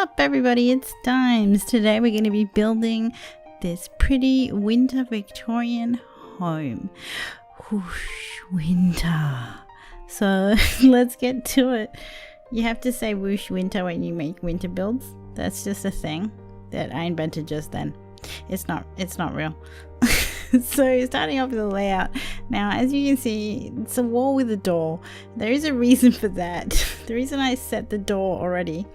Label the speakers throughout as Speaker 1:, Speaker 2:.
Speaker 1: up everybody, it's Dimes. Today we're going to be building this pretty winter Victorian home. Whoosh, winter. So let's get to it. You have to say whoosh winter when you make winter builds. That's just a thing that I invented just then. It's not real. So starting off with the layout. Now as you can see, it's a wall with a door. There is a reason for that. The reason I set the door already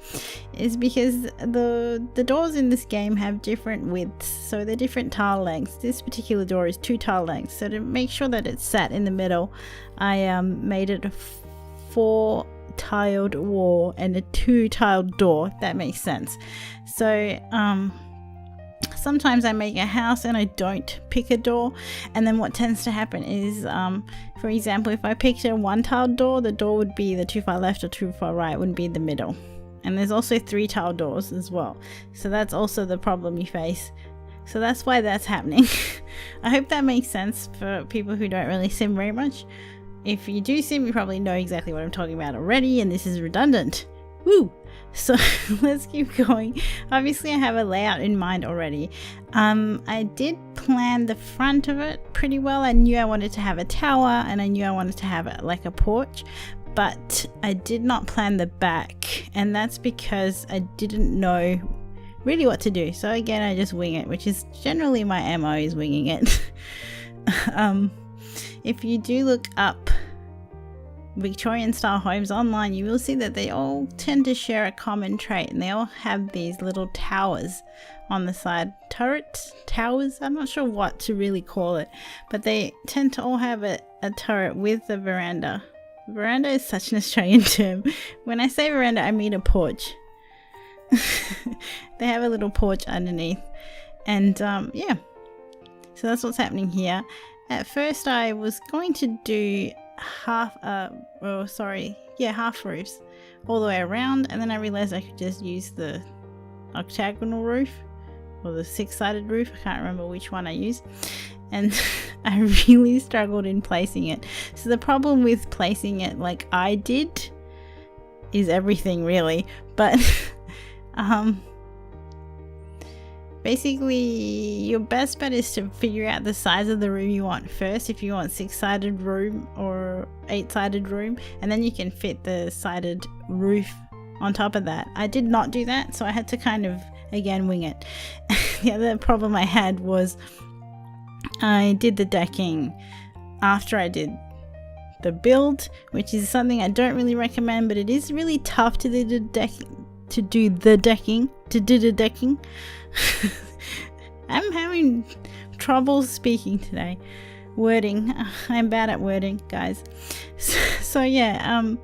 Speaker 1: is because the doors in this game have different widths, so they're different tile lengths. This particular door is 2 tile lengths, so to make sure that it's sat in the middle, I made it a 4 tiled wall and a 2 tiled door, if that makes sense. So sometimes I make a house and I don't pick a door, and then what tends to happen is for example, if I picked a 1 tiled door, the door would be the too far left or too far right, wouldn't be the middle. And there's also 3 tile doors as well, so that's also the problem you face. So that's why that's happening. I hope that makes sense for people who don't really sim very much. If you do sim, you probably know exactly what I'm talking about already, and this is redundant. Woo! So let's keep going. Obviously I have a layout in mind already. I did plan the front of it pretty well. I knew I wanted to have a tower, and I knew I wanted to have like a porch, but I did not plan the back, and that's because I didn't know really what to do. So again, I just wing it, which is generally my MO, is winging it. If you do look up Victorian style homes online, you will see that they all tend to share a common trait, and they all have these little towers on the side. Turrets? Towers? I'm not sure what to really call it, but they tend to all have a turret with a veranda. Veranda is such an Australian term. When I say veranda, I mean a porch. They have a little porch underneath, and yeah, so that's what's happening here. At first I was going to do half roofs all the way around, and then I realized I could just use the octagonal roof or the 6-sided roof. I can't remember which one I used, and I really struggled in placing it. So the problem with placing it like I did is everything really, but basically your best bet is to figure out the size of the room you want first. If you want 6-sided room or 8-sided room, and then you can fit the sided roof on top of that. I did not do that, so I had to kind of again wing it. The other problem I had was I did the decking after I did the build, which is something I don't really recommend, but it is really tough to do the decking. I'm having trouble speaking today. Wording. I'm bad at wording, guys. So yeah,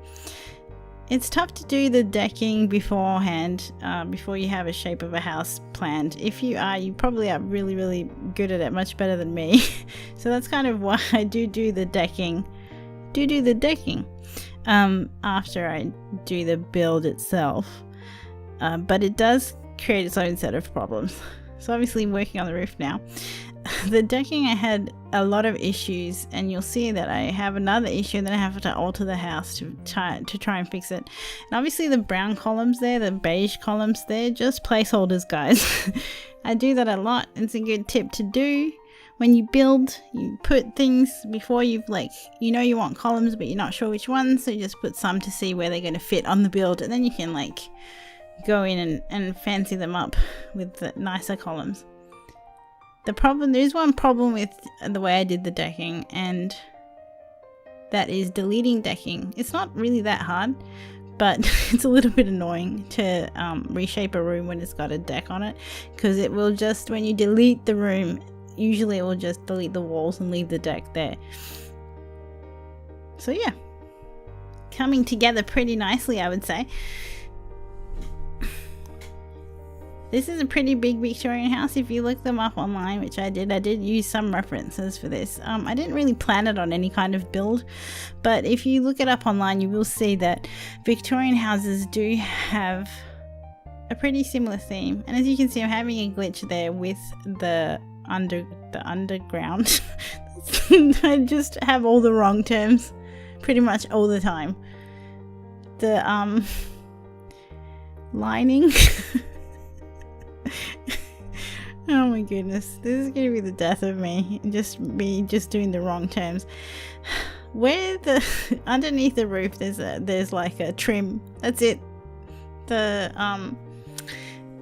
Speaker 1: it's tough to do the decking beforehand, before you have a shape of a house planned. If you are, you probably are really, really good at it, much better than me. So that's kind of why I do the decking. After I do the build itself. But it does create its own set of problems. So obviously I'm working on the roof now. The decking, I had a lot of issues, and you'll see that I have another issue, and then I have to alter the house to try and fix it. And obviously the brown columns there, the beige columns, they're just placeholders, guys. I do that a lot. It's a good tip to do. When you build, you put things before you've you want columns, but you're not sure which ones, so you just put some to see where they're going to fit on the build, and then you can go in and fancy them up with the nicer columns. There's one problem with the way I did the decking, and that is deleting decking. It's not really that hard, but it's a little bit annoying to reshape a room when it's got a deck on it, because it will just, when you delete the room, usually it will just delete the walls and leave the deck there. So yeah, coming together pretty nicely, I would say. This is a pretty big Victorian house. If you look them up online, which I did use some references for this. I didn't really plan it on any kind of build, but if you look it up online, you will see that Victorian houses do have a pretty similar theme. And as you can see, I'm having a glitch there with the underground. I just have all the wrong terms pretty much all the time. lining. Oh my goodness, this is gonna be the death of me. Me just doing the wrong terms. Where underneath the roof, there's like a trim. That's it. The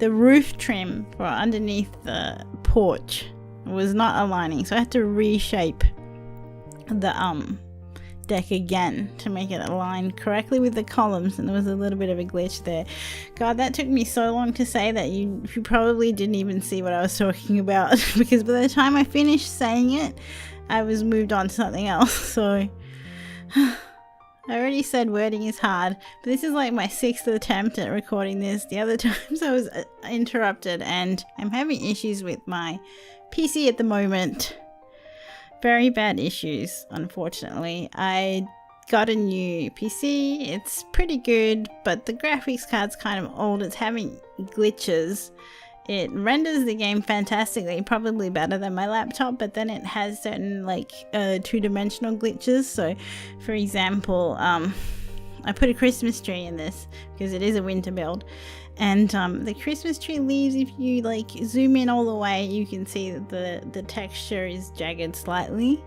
Speaker 1: roof trim for underneath the porch was not aligning, so I had to reshape the deck again to make it align correctly with the columns, and there was a little bit of a glitch there. God, that took me so long to say that you probably didn't even see what I was talking about because by the time I finished saying it, I was moved on to something else. So I already said wording is hard, but this is like my 6th attempt at recording this. The other times I was interrupted, and I'm having issues with my PC at the moment. Very bad issues, unfortunately. I got a new PC. It's pretty good, but the graphics card's kind of old. It's having glitches. It renders the game fantastically, probably better than my laptop, but then it has certain like two-dimensional glitches. So for example, I put a Christmas tree in this because it is a winter build, and the Christmas tree leaves, if you like zoom in all the way, you can see that the texture is jagged slightly,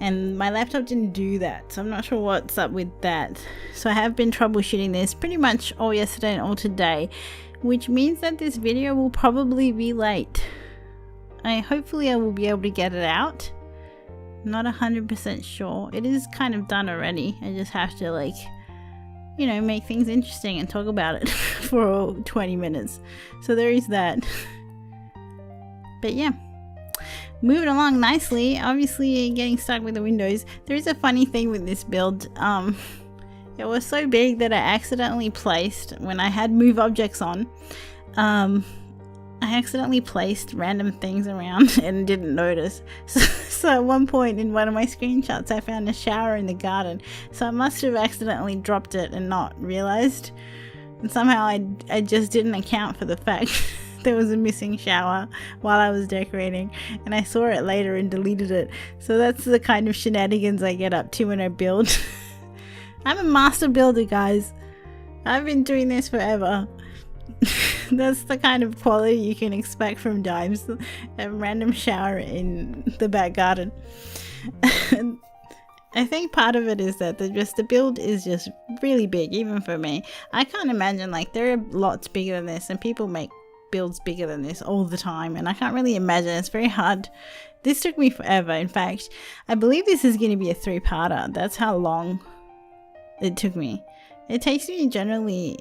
Speaker 1: and my laptop didn't do that, so I'm not sure what's up with that. So I have been troubleshooting this pretty much all yesterday and all today, which means that this video will probably be late. Hopefully I will be able to get it out. Not 100% sure. It is kind of done already. I just have to like, you know, make things interesting and talk about it for 20 minutes. So there is that. But yeah, moving along nicely. Obviously getting stuck with the windows. There is a funny thing with this build. It was so big that I accidentally placed, when I had move objects on, I accidentally placed random things around and didn't notice. So at one point in one of my screenshots, I found a shower in the garden. So I must have accidentally dropped it and not realized. And somehow I just didn't account for the fact there was a missing shower while I was decorating. And I saw it later and deleted it. So that's the kind of shenanigans I get up to when I build. I'm a master builder, guys. I've been doing this forever. That's the kind of quality you can expect from Dimes. A random shower in the back garden. I think part of it is that the build is just really big, even for me. I can't imagine, like, there are lots bigger than this, and people make builds bigger than this all the time, and I can't really imagine. It's very hard. This took me forever. In fact, I believe this is going to be a 3-parter. That's how long it took me. It takes me generally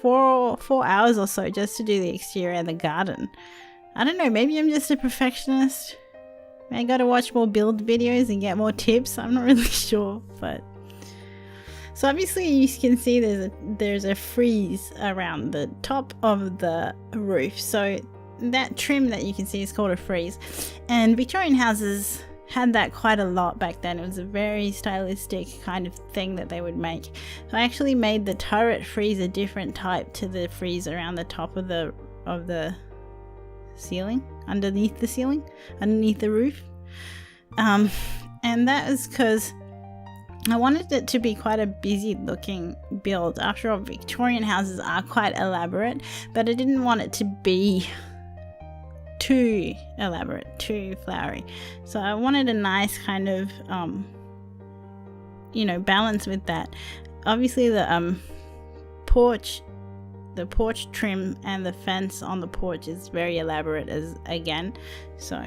Speaker 1: 4 hours or so just to do the exterior and the garden. I don't know, maybe I'm just a perfectionist. I gotta watch more build videos and get more tips. I'm not really sure, but so obviously you can see there's a frieze around the top of the roof. So that trim that you can see is called a frieze, and Victorian houses had that quite a lot back then. It was a very stylistic kind of thing that they would make. So I actually made the turret frieze a different type to the frieze around the top of the ceiling, underneath the roof. And that is because I wanted it to be quite a busy looking build. After all, Victorian houses are quite elaborate, but I didn't want it to be too elaborate, too flowery. So I wanted a nice kind of you know, balance with that. Obviously the porch trim and the fence on the porch is very elaborate again. So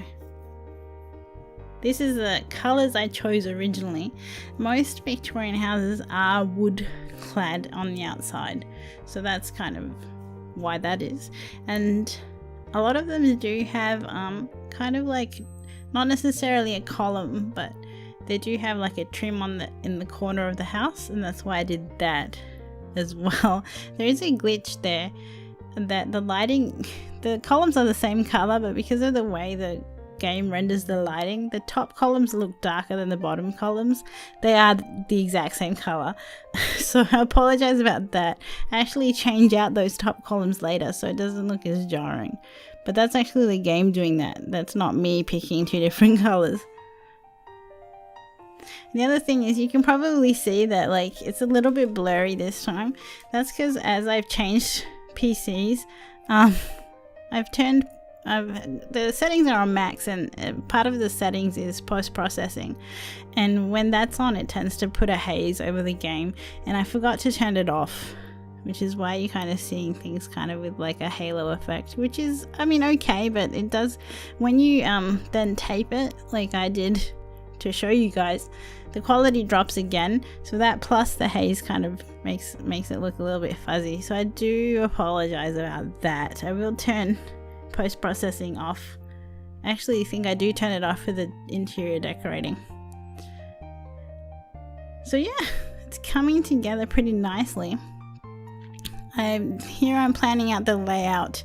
Speaker 1: this is the colors I chose originally. Most Victorian houses are wood clad on the outside, so that's kind of why that is. And a lot of them do have kind of like, not necessarily a column, but they do have like a trim in the corner of the house, and that's why I did that as well. There is a glitch there that the lighting, the columns are the same color, but because of the way the game renders the lighting, the top columns look darker than the bottom columns. They are the exact same color. So I apologize about that. I actually change out those top columns later so it doesn't look as jarring, but that's actually the game doing that. That's not me picking 2 different colors. The other thing is, you can probably see that like it's a little bit blurry this time. That's because as I've changed PCs, I've turned the settings are on max, and part of the settings is post-processing, and when that's on it tends to put a haze over the game, and I forgot to turn it off, which is why you're kind of seeing things kind of with like a halo effect, which is, I mean, okay, but it does, when you then tape it like I did to show you guys, the quality drops again, so that plus the haze kind of makes it look a little bit fuzzy. So I do apologize about that. I will turn post-processing off. I actually think I do turn it off for the interior decorating. So yeah, it's coming together pretty nicely. I'm planning out the layout.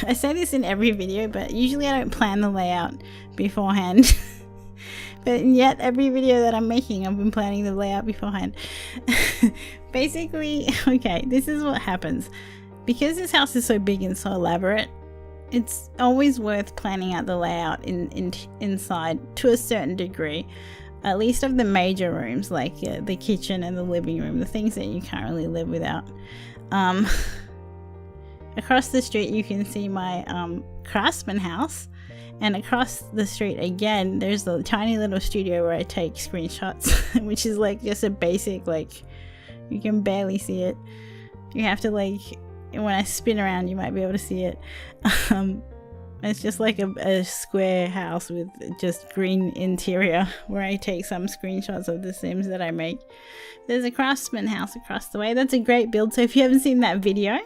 Speaker 1: I say this in every video, but usually I don't plan the layout beforehand. But yet every video that I'm making, I've been planning the layout beforehand. Basically, okay, this is what happens. Because this house is so big and so elaborate, it's always worth planning out the layout inside to a certain degree, at least of the major rooms, like the kitchen and the living room, the things that you can't really live without. Across the street you can see my craftsman house, and across the street again there's a tiny little studio where I take screenshots, which is like just a basic, like you can barely see it. You have to, like, when I spin around you might be able to see it. It's just like a square house with just green interior where I take some screenshots of the Sims that I make. There's a craftsman house across the way. That's a great build, so if you haven't seen that video,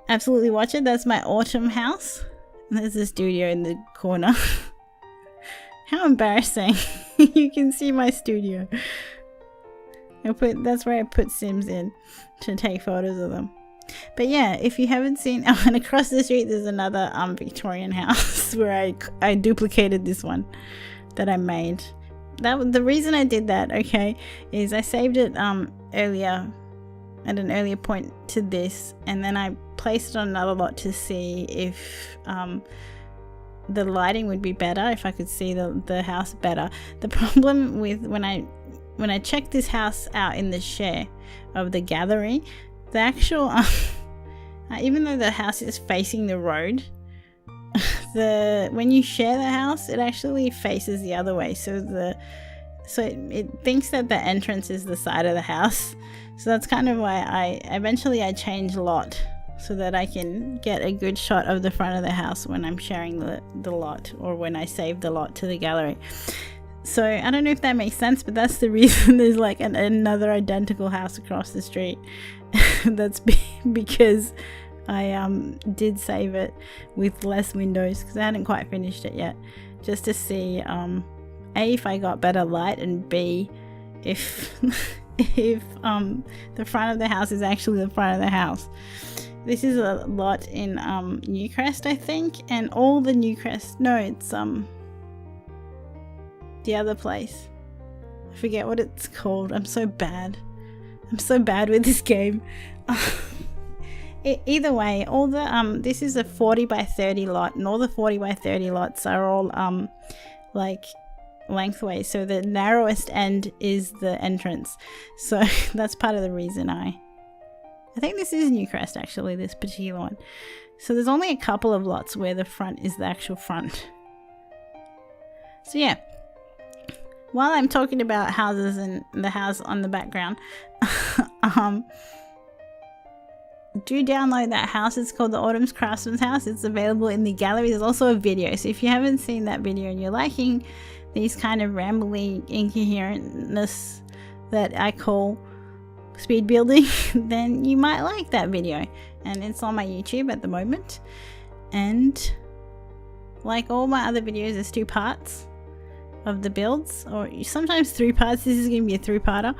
Speaker 1: absolutely watch it. That's my autumn house. And there's a studio in the corner. How embarrassing. You can see my studio. That's where I put Sims in to take photos of them. But yeah, if you haven't seen, and across the street there's another Victorian house where I duplicated this one that I made. The reason I did that, okay, is I saved it earlier at an earlier point to this, and then I placed it on another lot to see if the lighting would be better, if I could see the house better. The problem with when I checked this house out in the share of the gallery, the actual even though the house is facing the road, when you share the house, it actually faces the other way, so it thinks that the entrance is the side of the house. So that's kind of why I changed lot so that I can get a good shot of the front of the house when I'm sharing the lot, or when I save the lot to the gallery. So I don't know if that makes sense, but that's the reason there's like another identical house across the street. That's because I did save it with less windows because I hadn't quite finished it yet, just to see A, if I got better light, and B, if the front of the house is actually the front of the house. This is a lot in Newcrest, I think, and all the Newcrest, no, it's the other place, I forget what it's called. I'm so bad with this game. Either way, all the this is a 40 by 30 lot, and all the 40 by 30 lots are all like lengthways, so the narrowest end is the entrance. So that's part of the reason I think this is Newcrest, actually, this particular one. So there's only a couple of lots where the front is the actual front. So yeah, while I'm talking about houses and the house on the background, do download that house. It's called the Autumn's Craftsman's House. It's available in the gallery. There's also a video, so if you haven't seen that video and you're liking these kind of rambly incoherentness that I call speed building, then you might like that video, and it's on my YouTube at the moment. And like all my other videos, there's 2 parts of the builds, or sometimes 3 parts. This is going to be a 3-parter.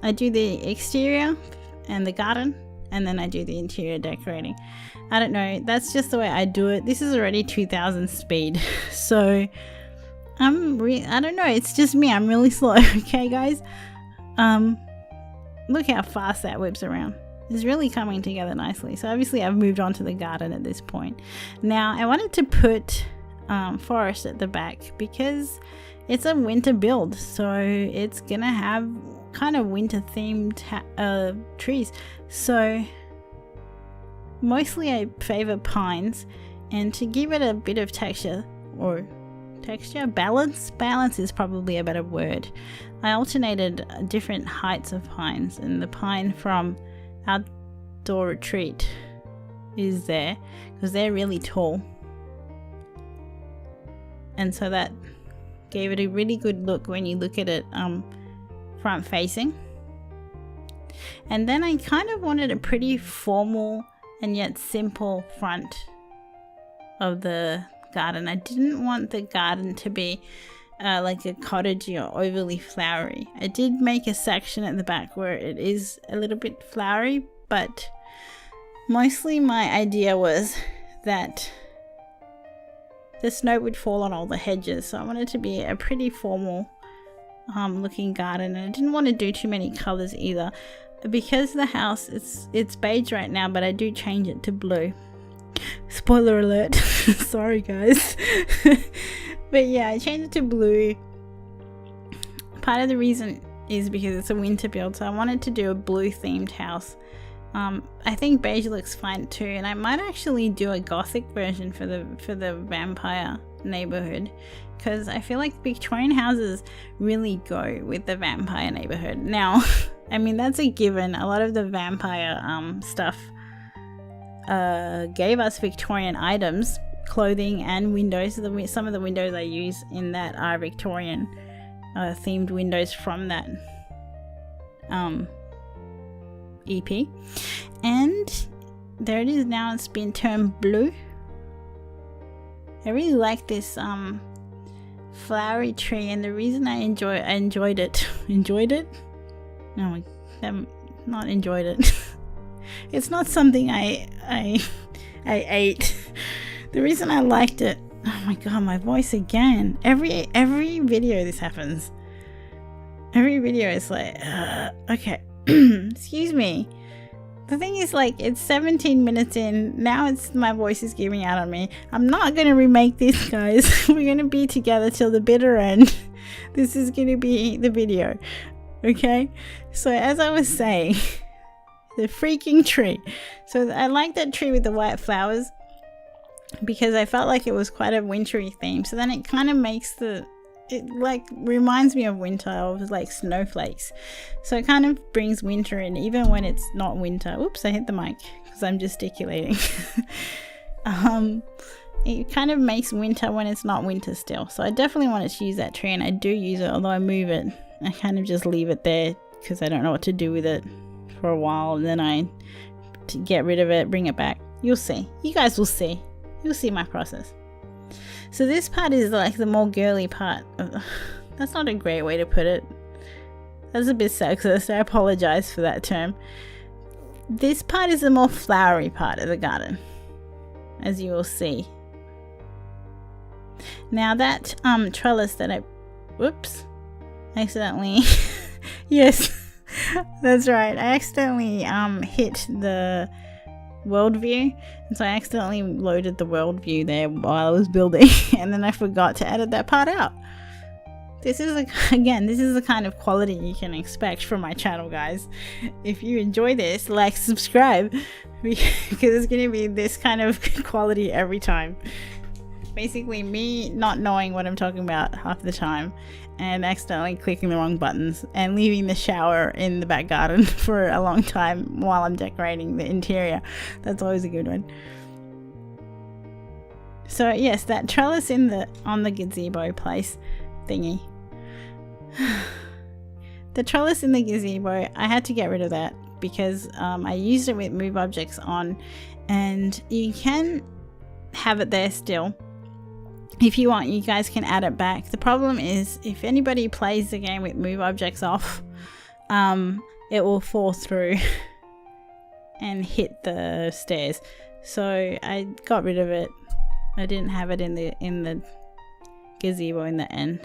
Speaker 1: I do the exterior and the garden, and then I do the interior decorating. I don't know, that's just the way I do it. This is already 2000 speed, so I don't know, it's just me, I'm really slow. Okay guys, look how fast that whips around. It's really coming together nicely. So obviously I've moved on to the garden at this point. Now I wanted to put forest at the back because it's a winter build, so it's gonna have kind of winter themed trees. So mostly I favor pines, and to give it a bit of texture, balance is probably a better word, I alternated different heights of pines, and the pine from Outdoor Retreat is there because they're really tall, and so that gave it a really good look when you look at it front facing. And then I kind of wanted a pretty formal and yet simple front of the garden. I didn't want the garden to be like a cottagey or overly flowery. I did make a section at the back where it is a little bit flowery, but mostly my idea was that the snow would fall on all the hedges, so I wanted it to be a pretty formal looking garden, and I didn't want to do too many colors either, because the house it's beige right now, but I do change it to blue. Spoiler alert. Sorry guys. But yeah, I changed it to blue. Part of the reason is because it's a winter build, so I wanted to do a blue themed house. I think beige looks fine too, and I might actually do a gothic version for the vampire neighborhood, because I feel like Victorian houses really go with the vampire neighborhood. Now, I mean, that's a given. A lot of the vampire stuff gave us Victorian items, clothing and windows. Some of the windows I use in that are Victorian themed windows from that EP. And there it is now, it's been turned blue. I really like this flowery tree, and the reason I enjoyed it no, not enjoyed it. It's not something I ate. The reason I liked it, oh my god, my voice again. Every video this happens. Every video is like, okay. Excuse me. The thing is, like, it's 17 minutes in. Now my voice is giving out on me. I'm not going to remake this, guys. We're going to be together till the bitter end. This is going to be the video. Okay? So as I was saying, the freaking tree. So I like that tree with the white flowers because I felt like it was quite a wintry theme. So then it kind of makes it like reminds me of winter, of like snowflakes, so it kind of brings winter in even when it's not winter. Oops, I hit the mic because I'm gesticulating. It kind of makes winter when it's not winter still, so I definitely wanted to use that tree, and I do use it, although I move it. I kind of just leave it there because I don't know what to do with it for a while, and then I get rid of it, bring it back. You'll see. You guys will see. You'll see my process. So this part is like the more girly part. That's not a great way to put it. That's a bit sexist. I apologize for that term. This part is the more flowery part of the garden, as you will see. Now that trellis that I accidentally yes, that's right, I accidentally hit the world view, and so I accidentally loaded the world view there while I was building, and then I forgot to edit that part out. This is the kind of quality you can expect from my channel, guys. If you enjoy this, like, subscribe, because it's gonna be this kind of quality every time. Basically me not knowing what I'm talking about half the time, and accidentally clicking the wrong buttons, and leaving the shower in the back garden for a long time while I'm decorating the interior. That's always a good one. So yes, that trellis on the gazebo place thingy. The trellis in the gazebo, I had to get rid of that because I used it with move objects on, and you can have it there still. If you want, you guys can add it back. The problem is, if anybody plays the game with move objects off, it will fall through and hit the stairs. So I got rid of it. I didn't have it in the gazebo in the end.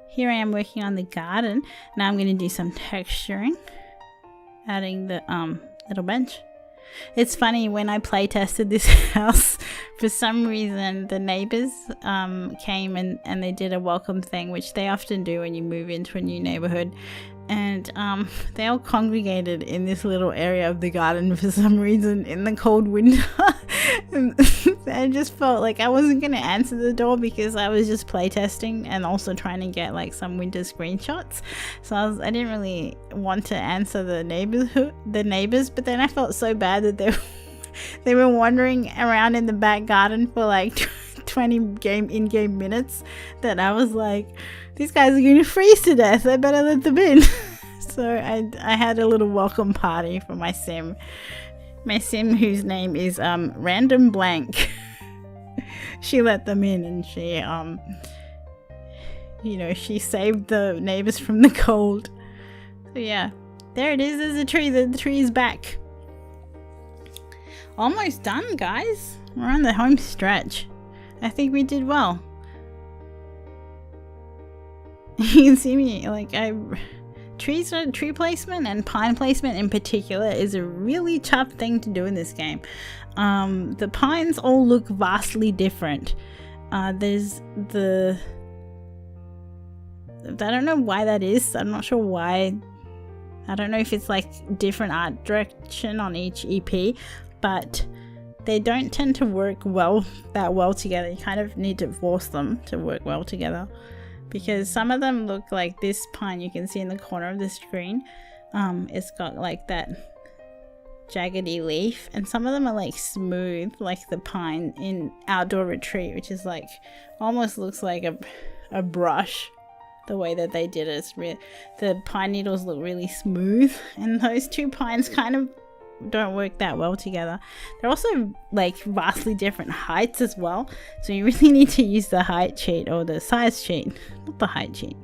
Speaker 1: Here I am working on the garden. Now I'm going to do some texturing, adding the little bench. It's funny, when I play tested this house, for some reason the neighbors came and they did a welcome thing, which they often do when you move into a new neighborhood, and they all congregated in this little area of the garden for some reason in the cold winter. And I just felt like I wasn't going to answer the door because I was just playtesting and also trying to get like some winter screenshots. So I didn't really want to answer the neighbors, but then I felt so bad that they were wandering around in the back garden for like 20 in-game minutes that I was like, these guys are going to freeze to death, I better let them in. So I had a little welcome party for my sim whose name is Random Blank. She let them in, and she she saved the neighbors from the cold. So yeah, there it is. There's a tree. The tree is back. Almost done, guys. We're on the home stretch. I think we did well. You can see me, like, tree placement and pine placement in particular is a really tough thing to do in this game. The pines all look vastly different. There's I don't know why that is. I'm not sure why. I don't know if it's like different art direction on each EP, but they don't tend to work that well together. You kind of need to force them to work well together, because some of them look like this pine you can see in the corner of the screen. It's got like that jaggedy leaf, and some of them are like smooth, like the pine in Outdoor Retreat, which is like almost looks like a brush. The way that they did it, the pine needles look really smooth, and those two pines kind of don't work that well together. They're also like vastly different heights as well, so you really need to use the height cheat or the size cheat, not the height cheat.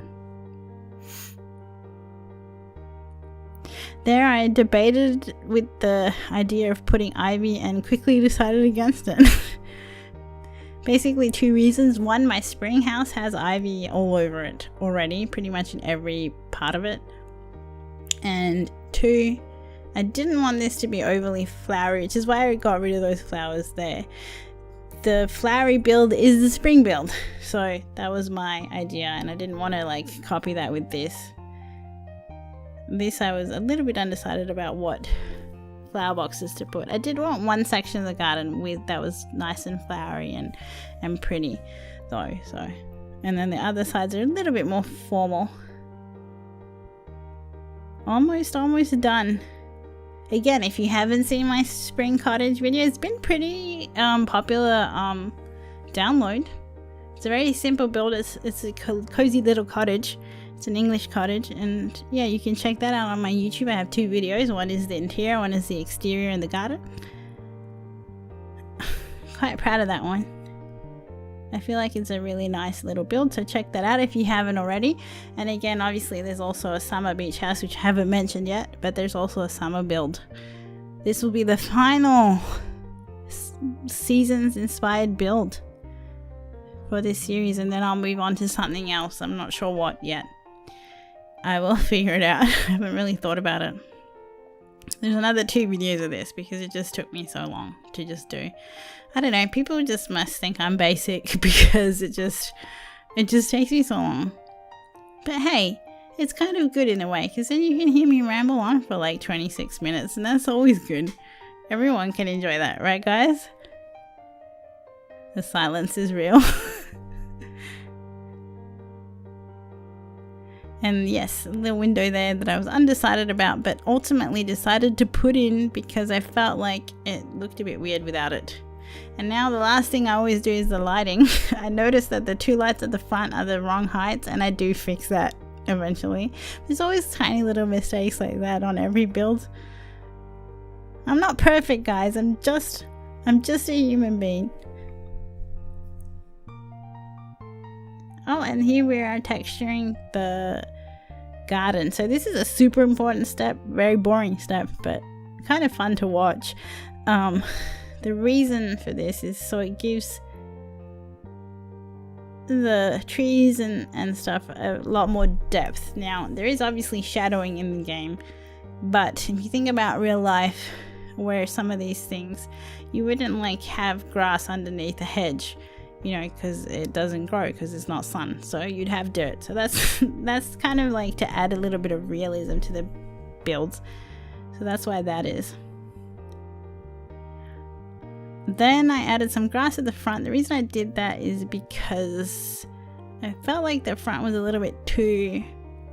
Speaker 1: There I debated with the idea of putting ivy and quickly decided against it. Basically 2 reasons. 1, my spring house has ivy all over it already, pretty much in every part of it. And 2, I didn't want this to be overly flowery, which is why I got rid of those flowers there. The flowery build is the spring build, so that was my idea, and I didn't want to like copy that with this. This I was a little bit undecided about what flower boxes to put. I did want one section of the garden that was nice and flowery and pretty though, so, and then the other sides are a little bit more formal. Almost done. Again, if you haven't seen my spring cottage video, it's been pretty popular download. It's a very simple build. It's a cozy little cottage. It's an English cottage, and yeah, you can check that out on my YouTube. I have 2 videos. One is the interior, one is the exterior in the garden. Quite proud of that one. I feel like it's a really nice little build, so check that out if you haven't already. And again, obviously there's also a summer beach house, which I haven't mentioned yet, but there's also a summer build. This will be the final seasons inspired build for this series, and then I'll move on to something else. I'm not sure what yet. I will figure it out. I haven't really thought about it. There's another 2 videos of this because it just took me so long to just do. I don't know, people just must think I'm basic because it just takes me so long. But hey, it's kind of good in a way, because then you can hear me ramble on for like 26 minutes, and that's always good. Everyone can enjoy that, right guys? The silence is real. And yes, the window there that I was undecided about, but ultimately decided to put in because I felt like it looked a bit weird without it. And now the last thing I always do is the lighting. I noticed that the 2 lights at the front are the wrong heights, and I do fix that eventually. There's always tiny little mistakes like that on every build. I'm not perfect, guys. I'm just a human being. Oh, and here we are texturing the garden. So this is a super important step, very boring step, but kind of fun to watch. The reason for this is so it gives the trees and stuff a lot more depth. Now, there is obviously shadowing in the game, but if you think about real life, where some of these things, you wouldn't like have grass underneath a hedge. you know, because it doesn't grow because it's not sun. So you'd have dirt. So that's kind of like to add a little bit of realism to the builds. So that's why that is. Then I added some grass at the front. The reason I did that is because I felt like the front was a little bit too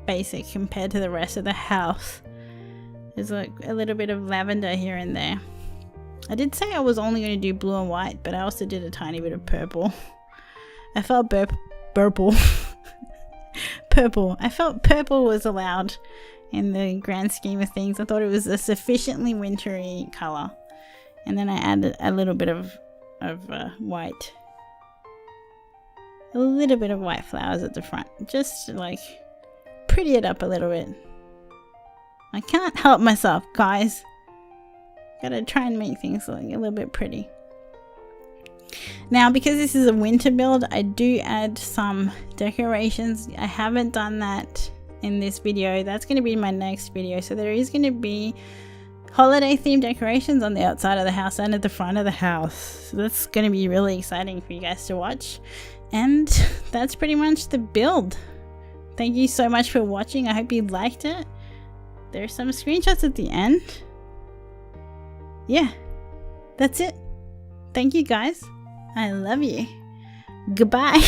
Speaker 1: basic compared to the rest of the house. There's like a little bit of lavender here and there. I did say I was only going to do blue and white, but I also did a tiny bit of purple. I felt purple. I felt purple was allowed in the grand scheme of things. I thought it was a sufficiently wintry color. And then I added a little bit of white. A little bit of white flowers at the front. Just to like pretty it up a little bit. I can't help myself, guys. Gotta try and make things like a little bit pretty. Now, because this is a winter build, I do add some decorations. I haven't done that in this video. That's going to be in my next video. So there is going to be holiday themed decorations on the outside of the house and at the front of the house. So that's going to be really exciting for you guys to watch. And that's pretty much the build. Thank you so much for watching. I hope you liked it. There's some screenshots at the end. Yeah, that's it. Thank you guys. I love you. Goodbye.